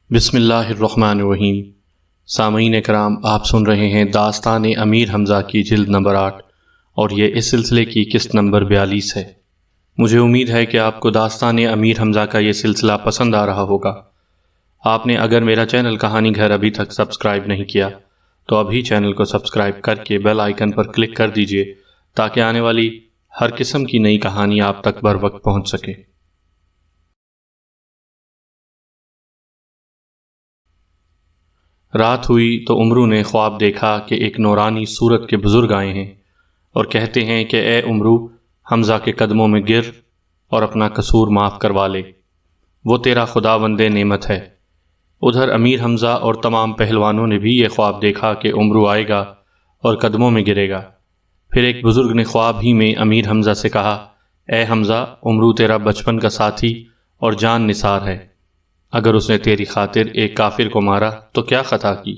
بسم اللہ الرحمن الرحیم۔ سامعین کرام، آپ سن رہے ہیں داستان امیر حمزہ کی جلد نمبر 8 اور یہ اس سلسلے کی قسط نمبر 42 ہے۔ مجھے امید ہے کہ آپ کو داستان امیر حمزہ کا یہ سلسلہ پسند آ رہا ہوگا۔ آپ نے اگر میرا چینل کہانی گھر ابھی تک سبسکرائب نہیں کیا تو ابھی چینل کو سبسکرائب کر کے بیل آئیکن پر کلک کر دیجئے تاکہ آنے والی ہر قسم کی نئی کہانی آپ تک بر وقت پہنچ سکے۔ رات ہوئی تو عمرو نے خواب دیکھا کہ ایک نورانی صورت کے بزرگ آئے ہیں اور کہتے ہیں کہ اے عمرو، حمزہ کے قدموں میں گر اور اپنا قصور معاف کروا لے، وہ تیرا خداوند نعمت ہے۔ ادھر امیر حمزہ اور تمام پہلوانوں نے بھی یہ خواب دیکھا کہ عمرو آئے گا اور قدموں میں گرے گا۔ پھر ایک بزرگ نے خواب ہی میں امیر حمزہ سے کہا، اے حمزہ، عمرو تیرا بچپن کا ساتھی اور جان نثار ہے، اگر اس نے تیری خاطر ایک کافر کو مارا تو کیا خطا کی؟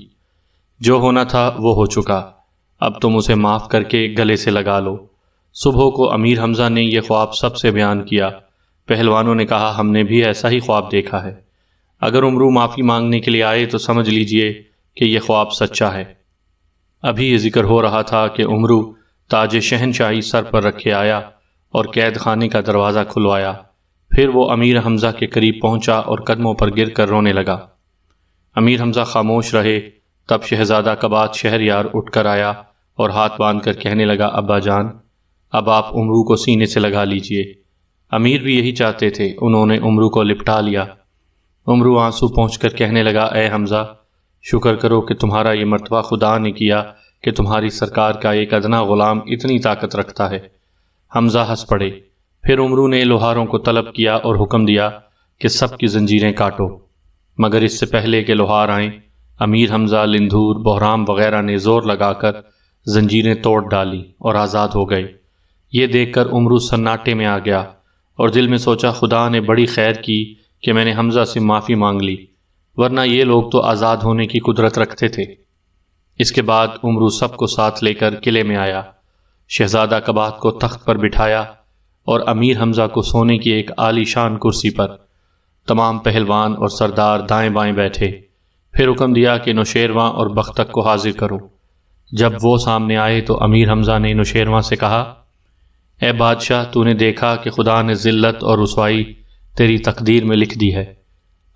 جو ہونا تھا وہ ہو چکا، اب تم اسے معاف کر کے گلے سے لگا لو۔ صبح کو امیر حمزہ نے یہ خواب سب سے بیان کیا۔ پہلوانوں نے کہا، ہم نے بھی ایسا ہی خواب دیکھا ہے، اگر عمرو معافی مانگنے کے لیے آئے تو سمجھ لیجئے کہ یہ خواب سچا ہے۔ ابھی یہ ذکر ہو رہا تھا کہ عمرو تاج شہنشاہی سر پر رکھے آیا اور قید خانے کا دروازہ کھلوایا۔ پھر وہ امیر حمزہ کے قریب پہنچا اور قدموں پر گر کر رونے لگا۔ امیر حمزہ خاموش رہے، تب شہزادہ کبات شہریار اٹھ کر آیا اور ہاتھ باندھ کر کہنے لگا، ابا جان، اب آپ عمرو کو سینے سے لگا لیجئے۔ امیر بھی یہی چاہتے تھے، انہوں نے عمرو کو لپٹا لیا۔ عمرو آنسو پونچھ کر کہنے لگا، اے حمزہ، شکر کرو کہ تمہارا یہ مرتبہ خدا نے کیا کہ تمہاری سرکار کا ایک ادنا غلام اتنی طاقت رکھتا ہے۔ حمزہ ہنس پڑے۔ پھر عمرو نے لوہاروں کو طلب کیا اور حکم دیا کہ سب کی زنجیریں کاٹو، مگر اس سے پہلے کہ لوہار آئیں، امیر حمزہ، لندھور، بہرام وغیرہ نے زور لگا کر زنجیریں توڑ ڈالی اور آزاد ہو گئے۔ یہ دیکھ کر عمرو سناٹے میں آ گیا اور دل میں سوچا، خدا نے بڑی خیر کی کہ میں نے حمزہ سے معافی مانگ لی، ورنہ یہ لوگ تو آزاد ہونے کی قدرت رکھتے تھے۔ اس کے بعد عمرو سب کو ساتھ لے کر قلعے میں آیا، شہزادہ کبات کو تخت پر بٹھایا اور امیر حمزہ کو سونے کی ایک عالی شان کرسی پر۔ تمام پہلوان اور سردار دائیں بائیں بیٹھے۔ پھر حکم دیا کہ نوشیرواں اور بختک کو حاضر کرو۔ جب وہ سامنے آئے تو امیر حمزہ نے نوشیرواں سے کہا، اے بادشاہ، تو نے دیکھا کہ خدا نے ذلت اور رسوائی تیری تقدیر میں لکھ دی ہے،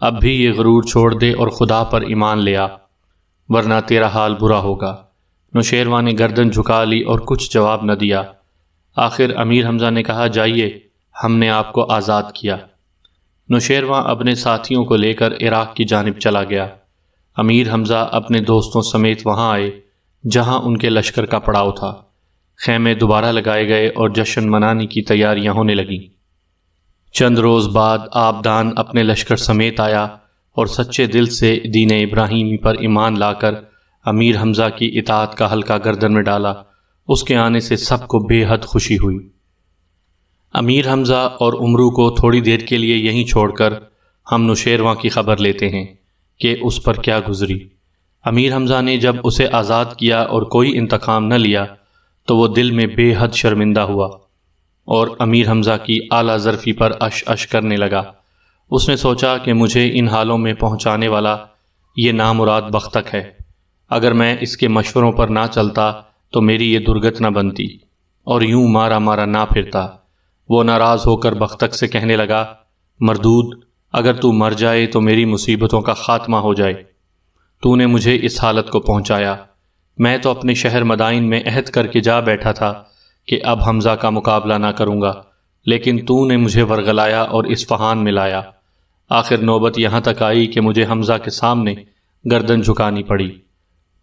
اب بھی یہ غرور چھوڑ دے اور خدا پر ایمان لے آ، ورنہ تیرا حال برا ہوگا۔ نوشیرواں نے گردن جھکا لی اور کچھ جواب نہ دیا۔ آخر امیر حمزہ نے کہا، جائیے، ہم نے آپ کو آزاد کیا۔ نوشیرواں اپنے ساتھیوں کو لے کر عراق کی جانب چلا گیا۔ امیر حمزہ اپنے دوستوں سمیت وہاں آئے جہاں ان کے لشکر کا پڑاؤ تھا۔ خیمے دوبارہ لگائے گئے اور جشن منانے کی تیاریاں ہونے لگیں۔ چند روز بعد آبدان اپنے لشکر سمیت آیا اور سچے دل سے دین ابراہیمی پر ایمان لا کر امیر حمزہ کی اطاعت کا حلقہ گردن میں ڈالا۔ اس کے آنے سے سب کو بے حد خوشی ہوئی۔ امیر حمزہ اور عمرو کو تھوڑی دیر کے لیے یہیں چھوڑ کر ہم نوشیرواں کی خبر لیتے ہیں کہ اس پر کیا گزری۔ امیر حمزہ نے جب اسے آزاد کیا اور کوئی انتقام نہ لیا تو وہ دل میں بے حد شرمندہ ہوا اور امیر حمزہ کی اعلیٰ ظرفی پر اش اش کرنے لگا۔ اس نے سوچا کہ مجھے ان حالوں میں پہنچانے والا یہ نامراد بختک ہے، اگر میں اس کے مشوروں پر نہ چلتا تو میری یہ درگت نہ بنتی اور یوں مارا مارا نہ پھرتا۔ وہ ناراض ہو کر بختک سے کہنے لگا، مردود، اگر تو مر جائے تو میری مصیبتوں کا خاتمہ ہو جائے۔ تو نے مجھے اس حالت کو پہنچایا، میں تو اپنے شہر مدائن میں عہد کر کے جا بیٹھا تھا کہ اب حمزہ کا مقابلہ نہ کروں گا، لیکن تو نے مجھے ورغلایا اور اصفہان میں لایا۔ آخر نوبت یہاں تک آئی کہ مجھے حمزہ کے سامنے گردن جھکانی پڑی۔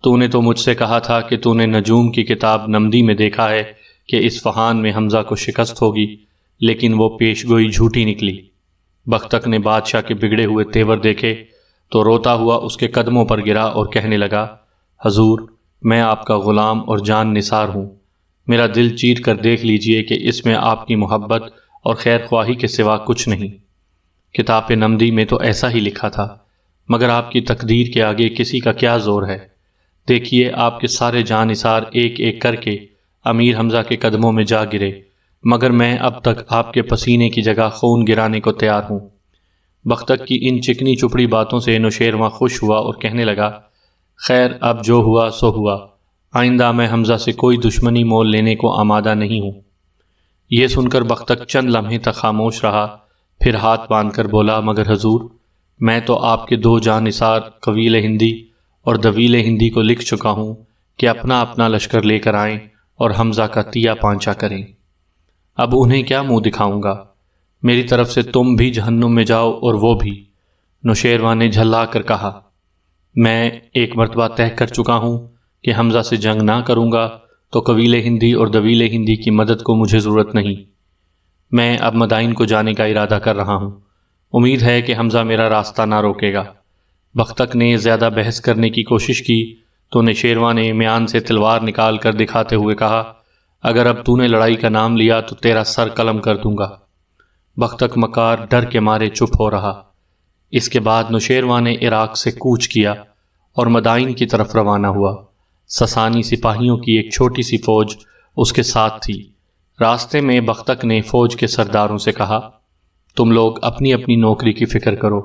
تو نے تو مجھ سے کہا تھا کہ تو نے نجوم کی کتاب نمدی میں دیکھا ہے کہ اصفہان میں حمزہ کو شکست ہوگی، لیکن وہ پیش گوئی جھوٹی نکلی۔ بختک نے بادشاہ کے بگڑے ہوئے تیور دیکھے تو روتا ہوا اس کے قدموں پر گرا اور کہنے لگا، حضور، میں آپ کا غلام اور جان نثار ہوں، میرا دل چیر کر دیکھ لیجئے کہ اس میں آپ کی محبت اور خیر خواہی کے سوا کچھ نہیں۔ کتاب نمدی میں تو ایسا ہی لکھا تھا، مگر آپ کی تقدیر کے آگے کسی کا کیا زور ہے؟ دیکھیے، آپ کے سارے جان نثار ایک ایک کر کے امیر حمزہ کے قدموں میں جا گرے، مگر میں اب تک آپ کے پسینے کی جگہ خون گرانے کو تیار ہوں۔ بختک کی ان چکنی چپڑی باتوں سے نوشیروان خوش ہوا اور کہنے لگا، خیر اب جو ہوا سو ہوا، آئندہ میں حمزہ سے کوئی دشمنی مول لینے کو آمادہ نہیں ہوں۔ یہ سن کر بختک چند لمحے تک خاموش رہا، پھر ہاتھ باندھ کر بولا، مگر حضور میں تو آپ کے 2 جانثار قویل ہندی اور دویل ہندی کو لکھ چکا ہوں کہ اپنا اپنا لشکر لے کر آئیں اور حمزہ کا تیا پانچا کریں۔ اب انہیں کیا منہ دکھاؤں گا؟ میری طرف سے تم بھی جہنم میں جاؤ اور وہ بھی۔ نوشیروان نے جھلا کر کہا، میں ایک مرتبہ طے کر چکا ہوں کہ حمزہ سے جنگ نہ کروں گا تو قبیل ہندی اور دویل ہندی کی مدد کو مجھے ضرورت نہیں۔ میں اب مدائن کو جانے کا ارادہ کر رہا ہوں، امید ہے کہ حمزہ میرا راستہ نہ روکے گا۔ بختک نے زیادہ بحث کرنے کی کوشش کی تو نوشیروان نے میان سے تلوار نکال کر دکھاتے ہوئے کہا، اگر اب تو نے لڑائی کا نام لیا تو تیرا سر قلم کر دوں گا۔ بختک مکار ڈر کے مارے چپ ہو رہا۔ اس کے بعد نوشیروان نے عراق سے کوچ کیا اور مدائن کی طرف روانہ ہوا۔ سسانی سپاہیوں کی ایک چھوٹی سی فوج اس کے ساتھ تھی۔ راستے میں بختک نے فوج کے سرداروں سے کہا، تم لوگ اپنی اپنی نوکری کی فکر کرو۔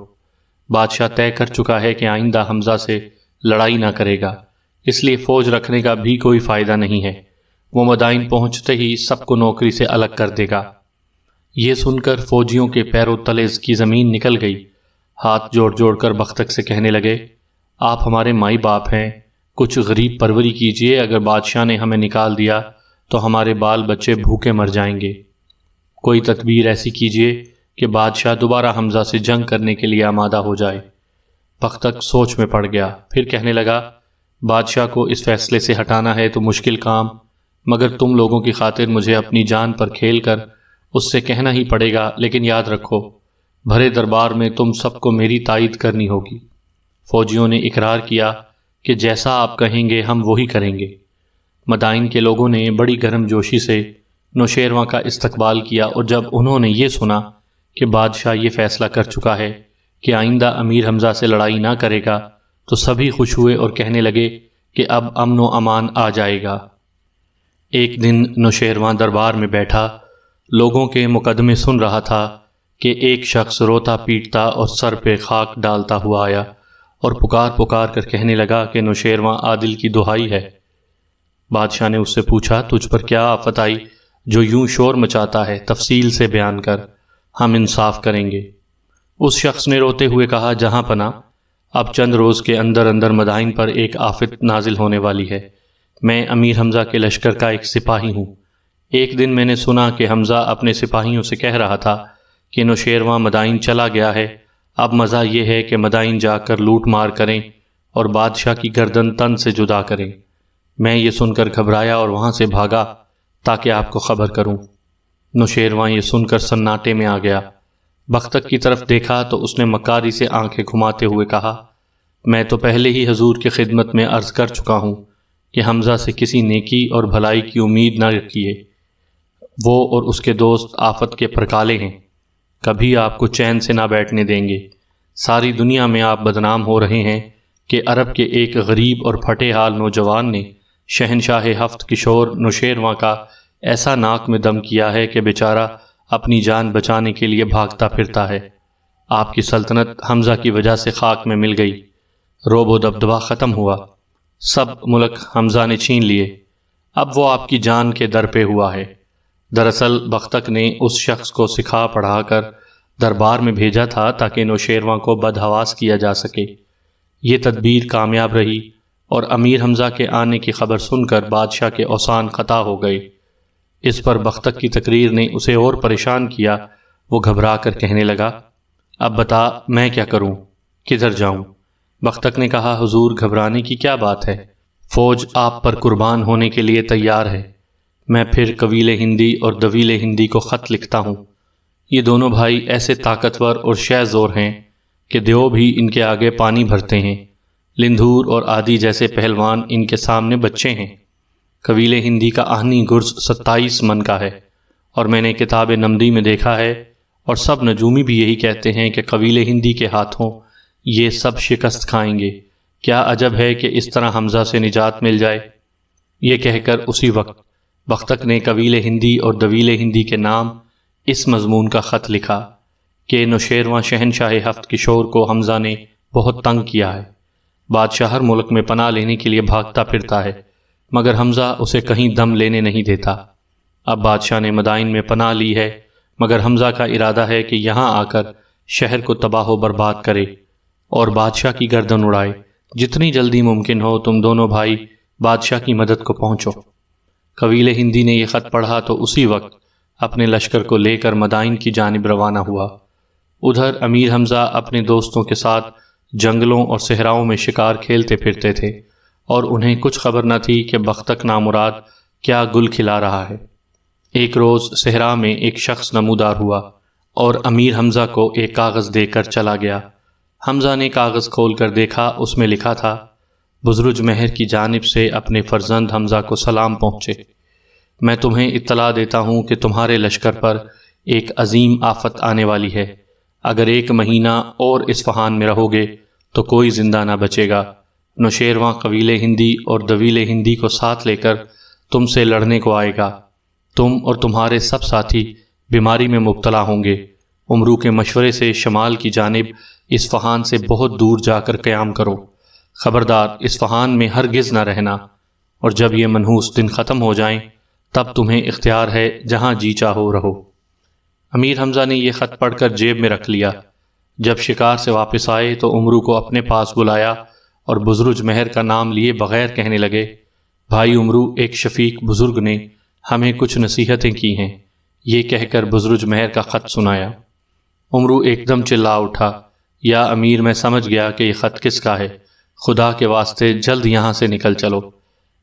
بادشاہ طے کر چکا ہے کہ آئندہ حمزہ سے لڑائی نہ کرے گا، اس لیے فوج رکھنے کا بھی کوئی فائدہ نہیں ہے۔ وہ مدائن پہنچتے ہی سب کو نوکری سے الگ کر دے گا۔ یہ سن کر فوجیوں کے پیروں تلے کی زمین نکل گئی۔ ہاتھ جوڑ جوڑ کر بختک سے کہنے لگے، آپ ہمارے مائی باپ ہیں، کچھ غریب پروری کیجئے، اگر بادشاہ نے ہمیں نکال دیا تو ہمارے بال بچے بھوکے مر جائیں گے۔ کوئی تدبیر ایسی کیجئے کہ بادشاہ دوبارہ حمزہ سے جنگ کرنے کے لیے آمادہ ہو جائے۔ بختک سوچ میں پڑ گیا، پھر کہنے لگا، بادشاہ کو اس فیصلے سے ہٹانا ہے تو مشکل کام، مگر تم لوگوں کی خاطر مجھے اپنی جان پر کھیل کر اس سے کہنا ہی پڑے گا، لیکن یاد رکھو بھرے دربار میں تم سب کو میری تائید کرنی ہوگی۔ فوجیوں نے اقرار کیا کہ جیسا آپ کہیں گے ہم وہی کریں گے۔ مدائن کے لوگوں نے بڑی گرم جوشی سے نوشیروان کا استقبال کیا، اور جب انہوں نے یہ سنا کہ بادشاہ یہ فیصلہ کر چکا ہے کہ آئندہ امیر حمزہ سے لڑائی نہ کرے گا تو سبھی خوش ہوئے اور کہنے لگے کہ اب امن و امان آ جائے گا۔ ایک دن نوشیروان دربار میں بیٹھا لوگوں کے مقدمے سن رہا تھا کہ ایک شخص روتا پیٹتا اور سر پہ خاک ڈالتا ہوا آیا اور پکار پکار کر کہنے لگا کہ نوشیروان عادل کی دہائی ہے۔ بادشاہ نے اس سے پوچھا، تجھ پر کیا آفت آئی جو یوں شور مچاتا ہے؟ تفصیل سے بیان کر، ہم انصاف کریں گے۔ اس شخص نے روتے ہوئے کہا، جہاں پناہ اب چند روز کے اندر اندر مدائن پر ایک آفت نازل ہونے والی ہے۔ میں امیر حمزہ کے لشکر کا ایک سپاہی ہوں۔ ایک دن میں نے سنا کہ حمزہ اپنے سپاہیوں سے کہہ رہا تھا کہ نوشیروان مدائن چلا گیا ہے، اب مزہ یہ ہے کہ مدائن جا کر لوٹ مار کریں اور بادشاہ کی گردن تن سے جدا کریں۔ میں یہ سن کر گھبرایا اور وہاں سے بھاگا تاکہ آپ کو خبر کروں۔ نوشیروان یہ سن کر سناٹے میں آ گیا۔ بختک کی طرف دیکھا تو اس نے مکاری سے آنکھیں گھماتے ہوئے کہا، میں تو پہلے ہی حضور کی خدمت میں عرض کر چکا ہوں کہ حمزہ سے کسی نیکی اور بھلائی کی امید نہ رکھیے۔ وہ اور اس کے دوست آفت کے پرکالے ہیں، کبھی آپ کو چین سے نہ بیٹھنے دیں گے۔ ساری دنیا میں آپ بدنام ہو رہے ہیں کہ عرب کے ایک غریب اور پھٹے حال نوجوان نے شہنشاہ ہفت کشور نوشیروان کا ایسا ناک میں دم کیا ہے کہ بیچارہ اپنی جان بچانے کے لیے بھاگتا پھرتا ہے۔ آپ کی سلطنت حمزہ کی وجہ سے خاک میں مل گئی، روب و دبدبہ ختم ہوا، سب ملک حمزہ نے چھین لیے، اب وہ آپ کی جان کے در پہ ہوا ہے۔ دراصل بختک نے اس شخص کو سکھا پڑھا کر دربار میں بھیجا تھا تاکہ نوشیروان کو بدحواس کیا جا سکے۔ یہ تدبیر کامیاب رہی اور امیر حمزہ کے آنے کی خبر سن کر بادشاہ کے اوسان قطع ہو گئے۔ اس پر بختک کی تقریر نے اسے اور پریشان کیا۔ وہ گھبرا کر کہنے لگا، اب بتا میں کیا کروں، کدھر جاؤں؟ بختک نے کہا، حضور گھبرانے کی کیا بات ہے، فوج آپ پر قربان ہونے کے لیے تیار ہے۔ میں پھر قبیل ہندی اور دویل ہندی کو خط لکھتا ہوں۔ یہ دونوں بھائی ایسے طاقتور اور شہ زور ہیں کہ دیو بھی ان کے آگے پانی بھرتے ہیں۔ لندھور اور آدی جیسے پہلوان ان کے سامنے بچے ہیں۔ قبیل ہندی کا آہنی گرز 27 من کا ہے، اور میں نے کتاب نمدی میں دیکھا ہے، اور سب نجومی بھی یہی کہتے ہیں کہ قبیل ہندی کے ہاتھوں یہ سب شکست کھائیں گے۔ کیا عجب ہے کہ اس طرح حمزہ سے نجات مل جائے۔ یہ کہہ کر اسی وقت بختک نے قبیل ہندی اور دویل ہندی کے نام اس مضمون کا خط لکھا کہ نوشیروان شہنشاہ ہفت کشور کو حمزہ نے بہت تنگ کیا ہے۔ بادشاہ ہر ملک میں پناہ لینے کے لیے بھاگتا پھرتا ہے، مگر حمزہ اسے کہیں دم لینے نہیں دیتا۔ اب بادشاہ نے مدائن میں پناہ لی ہے، مگر حمزہ کا ارادہ ہے کہ یہاں آ کر شہر کو تباہ و برباد کرے اور بادشاہ کی گردن اڑائے۔ جتنی جلدی ممکن ہو تم دونوں بھائی بادشاہ کی مدد کو پہنچو۔ قبیلہ ہندی نے یہ خط پڑھا تو اسی وقت اپنے لشکر کو لے کر مدائن کی جانب روانہ ہوا۔ ادھر امیر حمزہ اپنے دوستوں کے ساتھ جنگلوں اور صحراؤں میں شکار کھیلتے پھرتے تھے، اور انہیں کچھ خبر نہ تھی کہ بختک نامراد کیا گل کھلا رہا ہے۔ ایک روز صحرا میں ایک شخص نمودار ہوا اور امیر حمزہ کو ایک کاغذ دے کر چلا گیا۔ حمزہ نے کاغذ کھول کر دیکھا، اس میں لکھا تھا، بزرج مہر کی جانب سے اپنے فرزند حمزہ کو سلام پہنچے۔ میں تمہیں اطلاع دیتا ہوں کہ تمہارے لشکر پر ایک عظیم آفت آنے والی ہے۔ اگر 1 مہینہ اور اصفہان میں رہو گے تو کوئی زندہ نہ بچے گا۔ نوشیروان قبیلہ ہندی اور دویلے ہندی کو ساتھ لے کر تم سے لڑنے کو آئے گا۔ تم اور تمہارے سب ساتھی بیماری میں مبتلا ہوں گے۔ امرو کے مشورے سے شمال کی جانب اصفہان سے بہت دور جا کر قیام کرو۔ خبردار اصفہان میں ہرگز نہ رہنا، اور جب یہ منحوس دن ختم ہو جائیں تب تمہیں اختیار ہے، جہاں جی چاہو رہو۔ امیر حمزہ نے یہ خط پڑھ کر جیب میں رکھ لیا۔ جب شکار سے واپس آئے تو امرو کو اپنے پاس بلایا اور بزرج مہر کا نام لیے بغیر کہنے لگے، بھائی امرو، ایک شفیق بزرگ نے ہمیں کچھ نصیحتیں کی ہیں۔ یہ کہہ کر بزرج مہر کا خط سنایا۔ امرو ایک دم چلا اٹھا، یا امیر، میں سمجھ گیا کہ یہ خط کس کا ہے، خدا کے واسطے جلد یہاں سے نکل چلو۔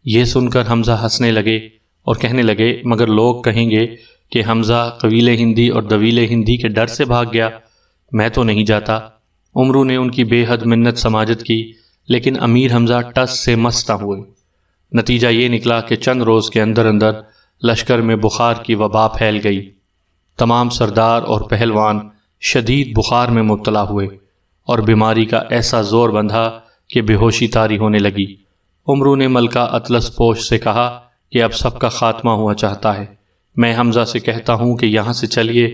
یہ سن کر حمزہ ہنسنے لگے اور کہنے لگے، مگر لوگ کہیں گے کہ حمزہ قبیلہ ہندی اور دویلے ہندی کے ڈر سے بھاگ گیا۔ میں تو نہیں جاتا۔ امرو نے ان کی بے حد منت سماجت کی، لیکن امیر حمزہ ٹس سے مست نہ ہوئے۔ نتیجہ یہ نکلا کہ چند روز کے اندر اندر لشکر میں بخار کی وبا پھیل گئی۔ تمام سردار اور پہلوان شدید بخار میں مبتلا ہوئے اور بیماری کا ایسا زور بندھا کہ بے ہوشی طاری ہونے لگی۔ امرو نے ملکہ اطلس پوش سے کہا کہ اب سب کا خاتمہ ہوا چاہتا ہے۔ میں حمزہ سے کہتا ہوں کہ یہاں سے چلیے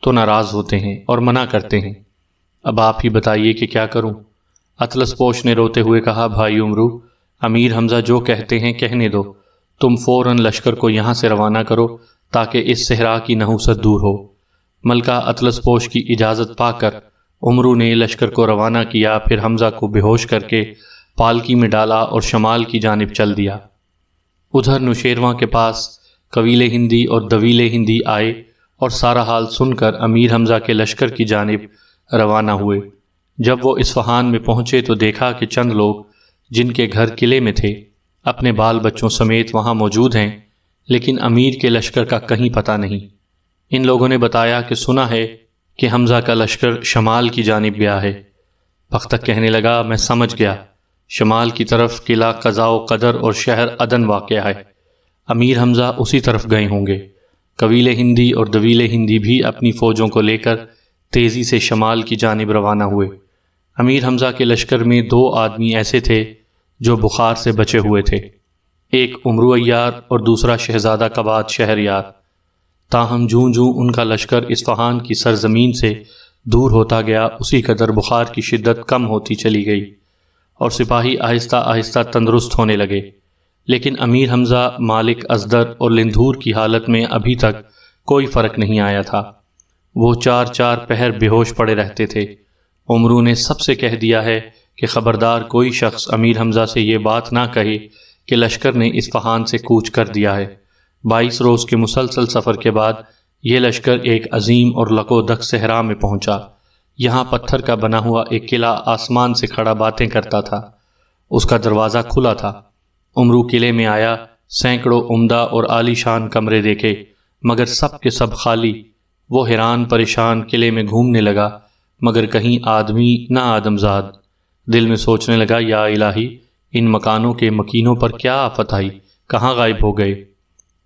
تو ناراض ہوتے ہیں اور منع کرتے ہیں۔ اب آپ ہی بتائیے کہ کیا کروں؟ اطلس پوش نے روتے ہوئے کہا، بھائی امرو، امیر حمزہ جو کہتے ہیں کہنے دو۔ تم فوراً لشکر کو یہاں سے روانہ کرو تاکہ اس صحرا کی نحوست دور ہو۔ ملکہ اطلس پوش کی اجازت پا کر امرو نے لشکر کو روانہ کیا، پھر حمزہ کو بے ہوش کر کے پالکی میں ڈالا اور شمال کی جانب چل دیا۔ ادھر نوشیروان کے پاس قبیلہ ہندی اور دویلے ہندی آئے اور سارا حال سن کر امیر حمزہ کے لشکر کی جانب روانہ ہوئے۔ جب وہ اصفہان میں پہنچے تو دیکھا کہ چند لوگ جن کے گھر قلعے میں تھے اپنے بال بچوں سمیت وہاں موجود ہیں، لیکن امیر کے لشکر کا کہیں پتہ نہیں۔ ان لوگوں نے بتایا کہ سنا ہے کہ حمزہ کا لشکر شمال کی جانب گیا ہے۔ بختک کہنے لگا، میں سمجھ گیا، شمال کی طرف قلعہ قضاء و قدر اور شہر عدن واقع ہے۔ امیر حمزہ اسی طرف گئے ہوں گے۔ قبیلہ ہندی اور دویلے ہندی بھی اپنی فوجوں کو لے کر تیزی سے شمال کی جانب روانہ ہوئے۔ امیر حمزہ کے لشکر میں 2 آدمی ایسے تھے جو بخار سے بچے ہوئے تھے، ایک امرو عیار اور دوسرا شہزادہ کباد شہریار۔ تاہم جوں جوں ان کا لشکر اصفہان کی سرزمین سے دور ہوتا گیا، اسی قدر بخار کی شدت کم ہوتی چلی گئی اور سپاہی آہستہ آہستہ تندرست ہونے لگے۔ لیکن امیر حمزہ، مالک ازدر اور لندھور کی حالت میں ابھی تک کوئی فرق نہیں آیا تھا۔ وہ 4 پہر بے ہوش پڑے رہتے تھے۔ امرو نے سب سے کہہ دیا ہے کہ خبردار کوئی شخص امیر حمزہ سے یہ بات نہ کہے کہ لشکر نے اصفہان سے کوچ کر دیا ہے۔ 22 روز کے مسلسل سفر کے بعد یہ لشکر ایک عظیم اور لکو دک صحرا میں پہنچا۔ یہاں پتھر کا بنا ہوا ایک قلعہ آسمان سے کھڑا باتیں کرتا تھا۔ اس کا دروازہ کھلا تھا۔ امرو قلعے میں آیا، سینکڑوں عمدہ اور عالی شان کمرے دیکھے، مگر سب کے سب خالی۔ وہ حیران پریشان قلعے میں گھومنے لگا، مگر کہیں آدمی نہ آدمزاد۔ دل میں سوچنے لگا، یا الہی، ان مکانوں کے مکینوں پر کیا آفت آئی، کہاں غائب ہو گئے؟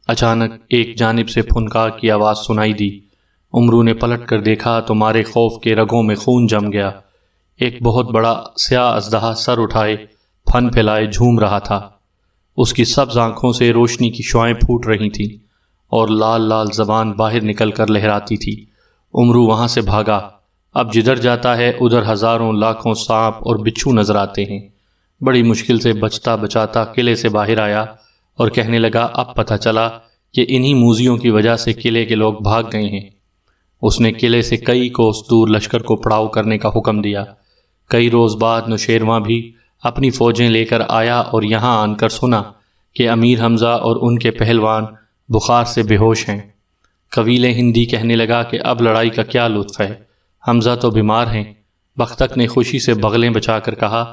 اچانک ایک جانب سے پھنکار کی آواز سنائی دی۔ امرو نے پلٹ کر دیکھا تو مارے خوف کے رگوں میں خون جم گیا۔ ایک بہت بڑا سیاہ اژدہا سر اٹھائے پھن پھیلائے جھوم رہا تھا۔ اس کی سبز آنکھوں سے روشنی کی شعائیں پھوٹ رہی تھیں اور لال لال زبان باہر نکل کر لہراتی تھی۔ امرو وہاں سے بھاگا اب جدھر جاتا ہے ادھر ہزاروں لاکھوں سانپ اور بچھو نظر آتے ہیں۔ بڑی مشکل سے بچتا بچاتا قلعے سے باہر آیا اور کہنے لگا اب پتہ چلا کہ انہی موذیوں کی وجہ سے قلعے کے لوگ بھاگ گئے ہیں۔ اس نے قلعے سے کئی کوس دور لشکر کو پڑاؤ کرنے کا حکم دیا۔ کئی روز بعد نوشیروان بھی اپنی فوجیں لے کر آیا اور یہاں آن کر سنا کہ امیر حمزہ اور ان کے پہلوان بخار سے بے ہوش ہیں۔ قبیلے ہندی کہنے لگا کہ اب لڑائی کا کیا لطف ہے، حمزہ تو بیمار ہیں۔ بختک نے خوشی سے بغلیں بچا کر کہا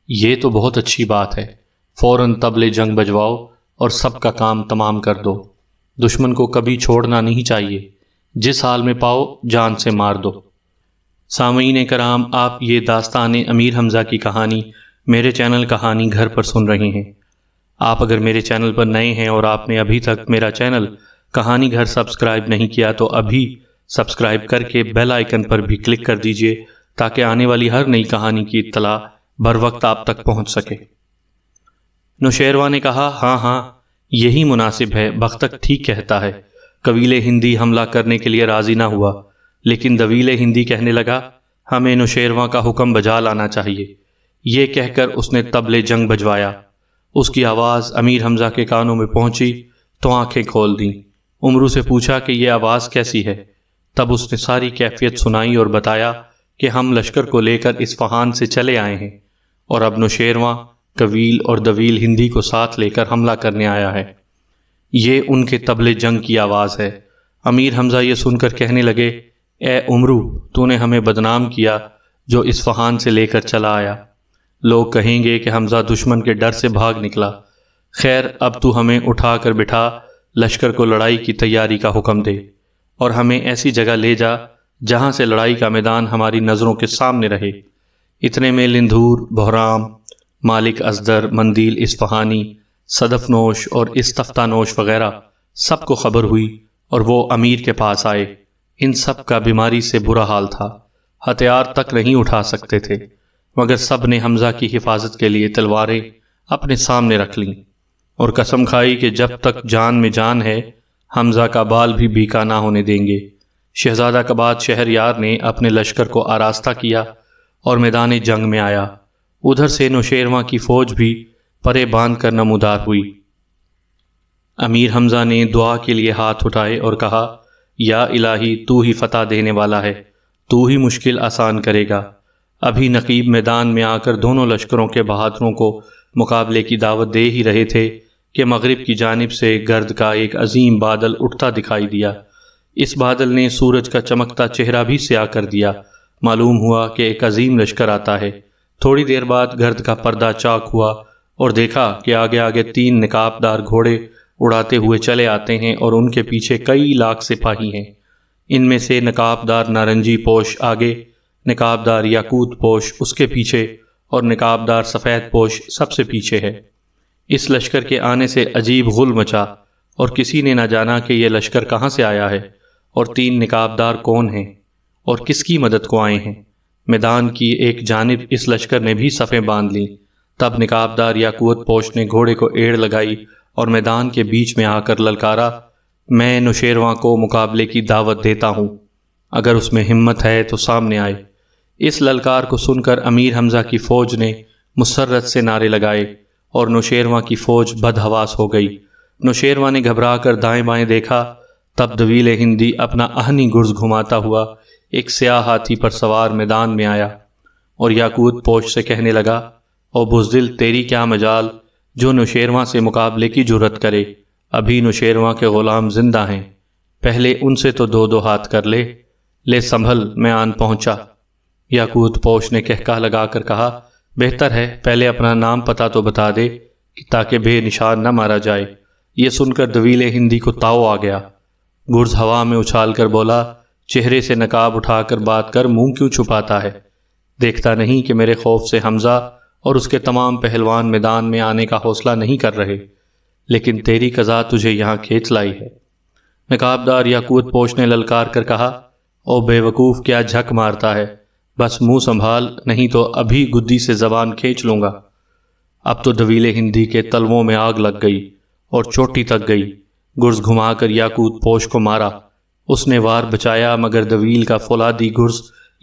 یہ تو بہت اچھی بات ہے، فوراً طبلِ جنگ بجواؤ اور سب کا کام تمام کر دو۔ دشمن کو کبھی چھوڑنا نہیں چاہیے، جس حال میں پاؤ جان سے مار دو۔ سامعین کرام، آپ یہ داستان امیر حمزہ کی کہانی میرے چینل کہانی گھر پر سن رہے ہیں۔ آپ اگر میرے چینل پر نئے ہیں اور آپ نے ابھی تک میرا چینل کہانی گھر سبسکرائب نہیں کیا تو ابھی سبسکرائب کر کے بیل آئیکن پر بھی کلک کر دیجئے تاکہ آنے والی ہر نئی کہانی کی اطلاع بر وقت آپ تک پہنچ سکے۔ نوشیروان نے کہا ہاں یہی مناسب ہے، بختک ٹھیک کہتا ہے۔ قبیلے ہندی حملہ کرنے کے لیے راضی نہ ہوا، لیکن طویل ہندی کہنے لگا ہمیں نوشیروان کا حکم بجا لانا چاہیے۔ یہ کہہ کر اس نے طبلِ جنگ بجوایا۔ اس کی آواز امیر حمزہ کے کانوں میں پہنچی تو آنکھیں کھول دیں۔ امرو سے پوچھا کہ یہ آواز کیسی ہے؟ تب اس نے ساری کیفیت سنائی اور بتایا کہ ہم لشکر کو لے کر اصفہان سے چلے آئے ہیں اور اب نوشیروان قویل اور طویل ہندی کو ساتھ لے کر حملہ کرنے آیا ہے۔ یہ ان کے طبلِ جنگ کی آواز ہے۔ امیر حمزہ یہ سن کر کہنے لگے اے امرو، تو نے ہمیں بدنام کیا جو اصفہان سے لے کر چلا آیا۔ لوگ کہیں گے کہ حمزہ دشمن کے ڈر سے بھاگ نکلا۔ خیر، اب تو ہمیں اٹھا کر بٹھا لشکر کو لڑائی کی تیاری کا حکم دے اور ہمیں ایسی جگہ لے جا جہاں سے لڑائی کا میدان ہماری نظروں کے سامنے رہے۔ اتنے میں لندھور، بہرام، مالک ازدر، مندیل اصفہانی، صدف نوش اور استفتہ نوش وغیرہ سب کو خبر ہوئی اور وہ امیر کے پاس آئے۔ ان سب کا بیماری سے برا حال تھا، ہتھیار تک نہیں اٹھا سکتے تھے، مگر سب نے حمزہ کی حفاظت کے لیے تلواریں اپنے سامنے رکھ لیں اور قسم کھائی کہ جب تک جان میں جان ہے حمزہ کا بال بھی بیکا نہ ہونے دیں گے۔ شہزادہ کباد شہریار نے اپنے لشکر کو آراستہ کیا اور میدان جنگ میں آیا۔ ادھر سے نوشیروان کی فوج بھی پرے باندھ کر نمودار ہوئی۔ امیر حمزہ نے دعا کے لیے ہاتھ اٹھائے اور کہا یا الہی، تو ہی فتح دینے والا ہے، تو ہی مشکل آسان کرے گا۔ ابھی نقیب میدان میں آ کر دونوں لشکروں کے بہادروں کو مقابلے کی دعوت دے ہی رہے تھے کہ مغرب کی جانب سے گرد کا ایک عظیم بادل اٹھتا دکھائی دیا۔ اس بادل نے سورج کا چمکتا چہرہ بھی سیاہ کر دیا۔ معلوم ہوا کہ ایک عظیم لشکر آتا ہے۔ تھوڑی دیر بعد گرد کا پردہ چاک ہوا اور دیکھا کہ آگے آگے 3 نقاب دار گھوڑے اڑاتے ہوئے چلے آتے ہیں اور ان کے پیچھے کئی لاکھ سپاہی ہیں۔ ان میں سے نقاب دار نارنجی پوش آگے، نقاب دار یاقوت پوش اس کے پیچھے اور نقاب دار سفید پوش سب سے پیچھے ہے۔ اس لشکر کے آنے سے عجیب غل مچا اور کسی نے نہ جانا کہ یہ لشکر کہاں سے آیا ہے اور 3 نقاب دار کون ہیں اور کس کی مدد کو آئے ہیں۔ میدان کی ایک جانب اس لشکر نے بھی صفیں باندھ لیں۔ تب نقاب دار یاقوت پوش نے گھوڑے کو ایڑ لگائی اور میدان کے بیچ میں آ کر للکارا میں نوشیروان کو مقابلے کی دعوت دیتا ہوں، اگر اس میں ہمت ہے تو سامنے آئے۔ اس للکار کو سن کر امیر حمزہ کی فوج نے مسرت سے نعرے لگائے اور نوشیروان کی فوج بدحواس ہو گئی۔ نوشیروان نے گھبرا کر دائیں بائیں دیکھا، تب طویل ہندی اپنا اہنی گرز گھماتا ہوا ایک سیاہ ہاتھی پر سوار میدان میں آیا اور یاقوت پوش سے کہنے لگا او بزدل، تیری کیا مجال جو نوشیروان سے مقابلے کی جرت کرے؟ ابھی نوشیروان کے غلام زندہ ہیں، پہلے ان سے تو 2 ہاتھ کر لے سنبھل، میں آن پہنچا۔ یاقوت پوش نے کہکہ لگا کر کہا بہتر ہے پہلے اپنا نام پتہ تو بتا دے تاکہ بے نشان نہ مارا جائے۔ یہ سن کر طویل ہندی کو تاؤ آ گیا۔ گرز ہوا میں اچھال کر بولا چہرے سے نقاب اٹھا کر بات کر منہ کیوں چھپاتا ہے؟ دیکھتا نہیں کہ میرے خوف سے حمزہ اور اس کے تمام پہلوان میدان میں آنے کا حوصلہ نہیں کر رہے، لیکن تیری قضا تجھے یہاں کھینچ لائی ہے۔ نقاب دار یاقوت پوش نے للکار کر کہا او بے وقوف، کیا جھک مارتا ہے؟ بس منہ سنبھال، نہیں تو ابھی گدی سے زبان کھینچ لوں گا۔ اب تو طویل ہندی کے تلووں میں آگ لگ گئی اور چوٹی تک گئی۔ گرز گھما کر یاقوت پوش کو مارا۔ اس نے وار بچایا مگر طویل کا فولادی گرز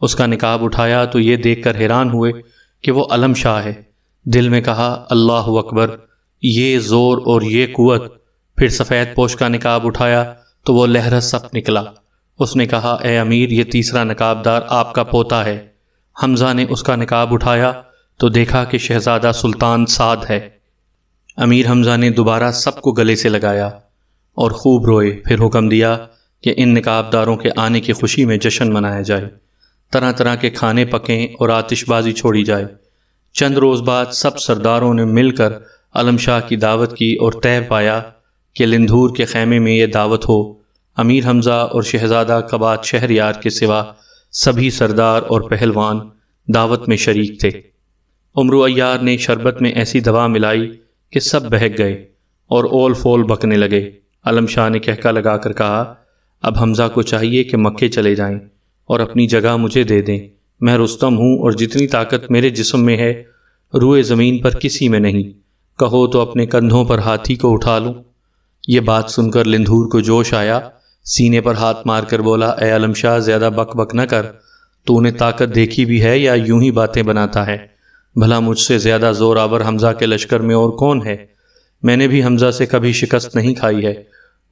اس کا نقاب اٹھایا تو یہ دیکھ کر حیران ہوئے کہ وہ علم شاہ ہے۔ دل میں کہا اللہ اکبر، یہ زور اور یہ قوت۔ پھر سفید پوش کا نقاب اٹھایا تو وہ لہرہ سپ نکلا۔ اس نے کہا اے امیر، یہ تیسرا نقاب دار آپ کا پوتا ہے۔ حمزہ نے اس کا نقاب اٹھایا تو دیکھا کہ شہزادہ سلطان سعد ہے۔ امیر حمزہ نے دوبارہ سب کو گلے سے لگایا اور خوب روئے، پھر حکم دیا کہ ان نقاب داروں کے آنے کی خوشی میں جشن منایا جائے، طرح طرح کے کھانے پکیں اور آتش بازی چھوڑی جائے۔ چند روز بعد سب سرداروں نے مل کر علم شاہ کی دعوت کی اور طے پایا کہ لندھور کے خیمے میں یہ دعوت ہو۔ امیر حمزہ اور شہزادہ قباد شہریار کے سوا سبھی سردار اور پہلوان دعوت میں شریک تھے۔ عمرو عیار نے شربت میں ایسی دوا ملائی کہ سب بہک گئے اور اول فول بکنے لگے۔ علم شاہ نے کہکا لگا کر کہا اب حمزہ کو چاہیے کہ مکے چلے جائیں اور اپنی جگہ مجھے دے دیں۔ میں رستم ہوں اور جتنی طاقت میرے جسم میں ہے روئے زمین پر کسی میں نہیں، کہو تو اپنے کندھوں پر ہاتھی کو اٹھا لوں۔ یہ بات سن کر لندھور کو جوش آیا، سینے پر ہاتھ مار کر بولا اے علم شاہ، زیادہ بک بک نہ کر، تو نے طاقت دیکھی بھی ہے یا یوں ہی باتیں بناتا ہے؟ بھلا مجھ سے زیادہ زور آور حمزہ کے لشکر میں اور کون ہے؟ میں نے بھی حمزہ سے کبھی شکست نہیں کھائی ہے،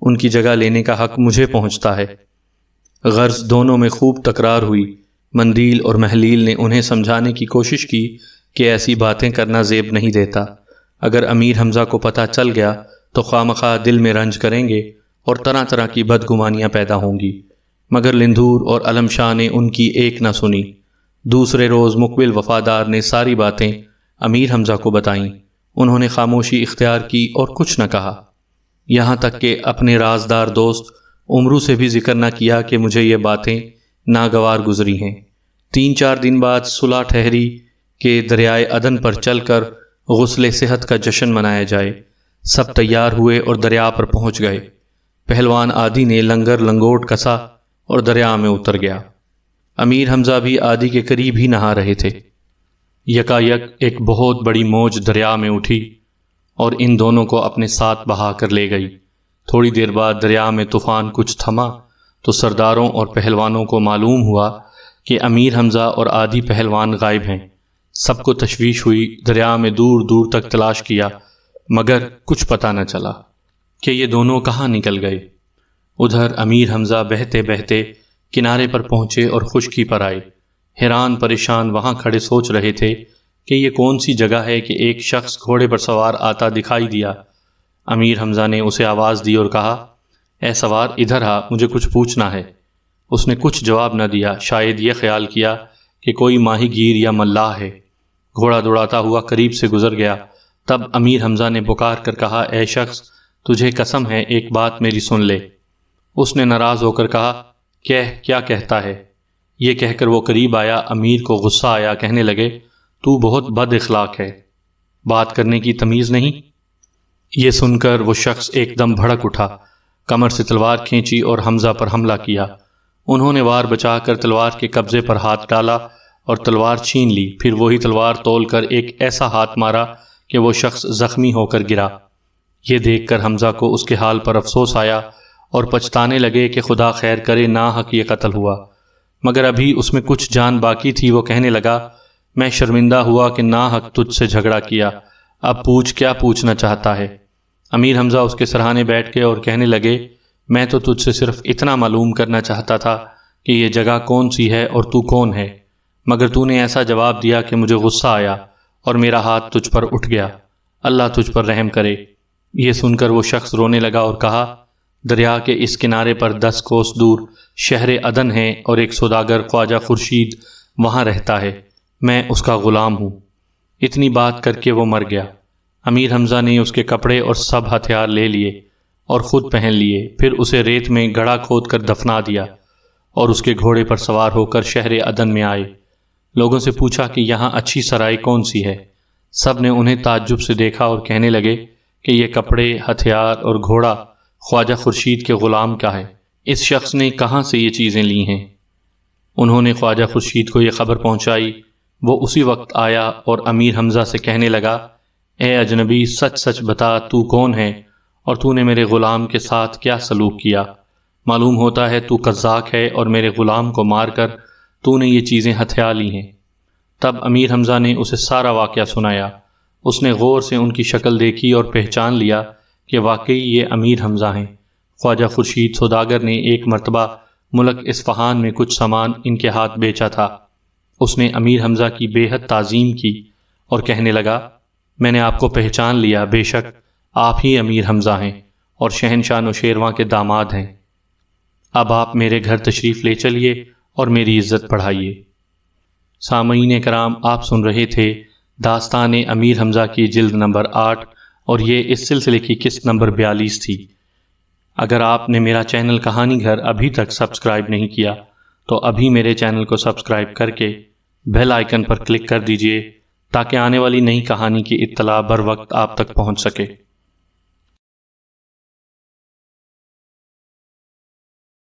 ان کی جگہ لینے کا حق مجھے پہنچتا ہے۔ غرض دونوں میں خوب تکرار ہوئی۔ مندیل اور محلیل نے انہیں سمجھانے کی کوشش کی کہ ایسی باتیں کرنا زیب نہیں دیتا، اگر امیر حمزہ کو پتہ چل گیا تو خواہ دل میں رنج کریں گے اور طرح طرح کی بدگمانیاں پیدا ہوں گی، مگر لندھور اور علم شاہ نے ان کی ایک نہ سنی۔ دوسرے روز مقبل وفادار نے ساری باتیں امیر حمزہ کو بتائیں۔ انہوں نے خاموشی اختیار کی اور کچھ نہ کہا، یہاں تک کہ اپنے رازدار دوست عمرو سے بھی ذکر نہ کیا کہ مجھے یہ باتیں ناگوار گزری ہیں۔ 3-4 دن بعد صلح ٹھہری کہ دریائے عدن پر چل کر غسل صحت کا جشن منایا جائے۔ سب تیار ہوئے اور دریا پر پہنچ گئے۔ پہلوان عادی نے لنگر لنگوٹ کسا اور دریا میں اتر گیا۔ امیر حمزہ بھی عادی کے قریب ہی نہا رہے تھے۔ یکایک ایک بہت بڑی موج دریا میں اٹھی اور ان دونوں کو اپنے ساتھ بہا کر لے گئی۔ تھوڑی دیر بعد دریا میں طوفان کچھ تھما تو سرداروں اور پہلوانوں کو معلوم ہوا کہ امیر حمزہ اور عادی پہلوان غائب ہیں۔ سب کو تشویش ہوئی، دریا میں دور دور تک تلاش کیا مگر کچھ پتہ نہ چلا کہ یہ دونوں کہاں نکل گئے۔ ادھر امیر حمزہ بہتے بہتے کنارے پر پہنچے اور خشکی پر آئے۔ حیران پریشان وہاں کھڑے سوچ رہے تھے کہ یہ کون سی جگہ ہے کہ ایک شخص گھوڑے پر سوار آتا دکھائی دیا۔ امیر حمزہ نے اسے آواز دی اور کہا اے سوار ادھر آ، مجھے کچھ پوچھنا ہے۔ اس نے کچھ جواب نہ دیا، شاید یہ خیال کیا کہ کوئی ماہی گیر یا ملاح ہے۔ گھوڑا دوڑاتا ہوا قریب سے گزر گیا۔ تب امیر حمزہ نے پکار کر کہا اے شخص، تجھے قسم ہے ایک بات میری سن لے۔ اس نے ناراض ہو کر کہا کیا کہتا ہے؟ یہ کہہ کر وہ قریب آیا۔ امیر کو غصہ آیا، کہنے لگے تو بہت بد اخلاق ہے، بات کرنے کی تمیز نہیں؟ یہ سن کر وہ شخص ایک دم بھڑک اٹھا، کمر سے تلوار کھینچی اور حمزہ پر حملہ کیا۔ انہوں نے وار بچا کر تلوار کے قبضے پر ہاتھ ڈالا اور تلوار چھین لی، پھر وہی تلوار تول کر ایک ایسا ہاتھ مارا کہ وہ شخص زخمی ہو کر گرا۔ یہ دیکھ کر حمزہ کو اس کے حال پر افسوس آیا اور پچھتانے لگے کہ خدا خیر کرے ناحق یہ قتل ہوا، مگر ابھی اس میں کچھ جان باقی تھی۔ وہ کہنے لگا میں شرمندہ ہوا کہ ناحق تجھ سے جھگڑا کیا، اب پوچھ کیا پوچھنا چاہتا ہے؟ امیر حمزہ اس کے سرہانے بیٹھ گئے اور کہنے لگے میں تو تجھ سے صرف اتنا معلوم کرنا چاہتا تھا کہ یہ جگہ کون سی ہے اور تو کون ہے، مگر تو نے ایسا جواب دیا کہ مجھے غصہ آیا اور میرا ہاتھ تجھ پر اٹھ گیا۔ اللہ تجھ پر رحم کرے۔ یہ سن کر وہ شخص رونے لگا اور کہا دریا کے اس کنارے پر 10 کوس دور شہر عدن ہے اور ایک سوداگر خواجہ خورشید وہاں رہتا ہے، میں اس کا غلام ہوں۔ اتنی بات کر کے وہ مر گیا۔ امیر حمزہ نے اس کے کپڑے اور سب ہتھیار لے لیے اور خود پہن لیے، پھر اسے ریت میں گڑھا کھود کر دفنا دیا اور اس کے گھوڑے پر سوار ہو کر شہر عدن میں آئے۔ لوگوں سے پوچھا کہ یہاں اچھی سرائی کون سی ہے؟ سب نے انہیں تعجب سے دیکھا اور کہنے لگے کہ یہ کپڑے، ہتھیار اور گھوڑا خواجہ خورشید کے غلام کا ہے، اس شخص نے کہاں سے یہ چیزیں لی ہیں؟ انہوں نے خواجہ خورشید کو یہ خبر پہنچائی۔ وہ اسی وقت آیا اور امیر حمزہ سے کہنے لگا اے اجنبی، سچ سچ بتا تو کون ہے اور تو نے میرے غلام کے ساتھ کیا سلوک کیا؟ معلوم ہوتا ہے تو قزاق ہے اور میرے غلام کو مار کر تو نے یہ چیزیں ہتھیا لی ہیں۔ تب امیر حمزہ نے اسے سارا واقعہ سنایا۔ اس نے غور سے ان کی شکل دیکھی اور پہچان لیا کہ واقعی یہ امیر حمزہ ہیں۔ خواجہ خورشید سوداگر نے ایک مرتبہ ملک اصفہان میں کچھ سامان ان کے ہاتھ بیچا تھا۔ اس نے امیر حمزہ کی بے حد تعظیم کی اور کہنے لگا، میں نے آپ کو پہچان لیا، بے شک آپ ہی امیر حمزہ ہیں اور شہنشاہ نوشیروان کے داماد ہیں۔ اب آپ میرے گھر تشریف لے چلیے اور میری عزت بڑھائیے۔ سامعین کرام، آپ سن رہے تھے داستان امیر حمزہ کی جلد نمبر 8 اور یہ اس سلسلے کی قسط نمبر 42 تھی۔ اگر آپ نے میرا چینل کہانی گھر ابھی تک سبسکرائب نہیں کیا تو ابھی میرے چینل کو سبسکرائب کر کے بیل آئیکن پر کلک کر دیجئے تاکہ آنے والی نئی کہانی کی اطلاع بر وقت آپ تک پہنچ سکے۔